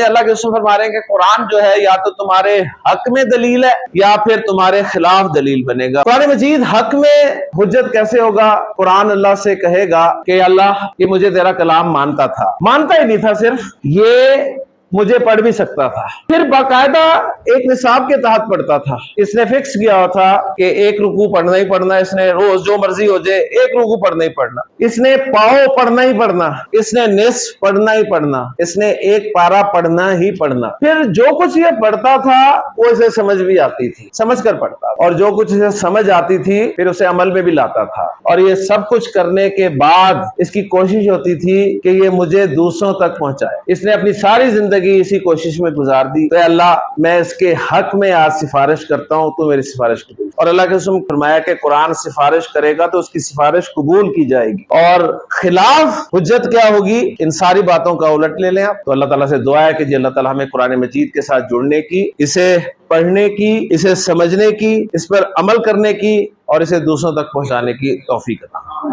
اللہ کے رسول فرما رہے ہیں کہ قرآن جو ہے یا تو تمہارے حق میں دلیل ہے یا پھر تمہارے خلاف دلیل بنے گا۔ قرآن مجید حق میں حجت کیسے ہوگا؟ قرآن اللہ سے کہے گا کہ اللہ یہ مجھے تیرا کلام مانتا تھا، مانتا ہی نہیں تھا، صرف یہ مجھے پڑھ بھی سکتا تھا، پھر باقاعدہ ایک نصاب کے تحت پڑھتا تھا، اس نے فکس کیا ہوا تھا کہ ایک رکوع پڑھنا ہی پڑھنا، اس نے روز جو مرضی ہو جائے ایک رکوع پڑھنا ہی پڑھنا، اس نے پاؤ پڑھنا ہی پڑھنا، اس نے نصف پڑھنا ہی پڑھنا، اس نے ایک پارا پڑھنا ہی پڑھنا۔ پھر جو کچھ یہ پڑھتا تھا وہ اسے سمجھ بھی آتی تھی، سمجھ کر پڑھتا، اور جو کچھ اسے سمجھ آتی تھی پھر اسے عمل میں بھی لاتا تھا، اور یہ سب کچھ کرنے کے بعد اس کی کوشش ہوتی تھی کہ یہ مجھے دوسروں تک پہنچائے۔ اس نے اپنی ساری زندگی اسی کوشش میں گزار دی۔ تو اللہ میں اس کے حق میں آج سفارش کرتا ہوں، تو میری سفارش قبول۔ اور اللہ کے رسول نے فرمایا کہ قرآن سفارش کرے گا تو اس کی سفارش قبول کی جائے گی، اور خلاف حجت کیا ہوگی؟ ان ساری باتوں کا الٹ لے لیں آپ۔ تو اللہ تعالیٰ سے دعا ہے کہ جی اللہ تعالیٰ ہمیں قرآن مجید کے ساتھ جڑنے کی، اسے پڑھنے کی، اسے سمجھنے کی، اس پر عمل کرنے کی، اور اسے دوسروں تک پہنچانے کی توفیق عطا۔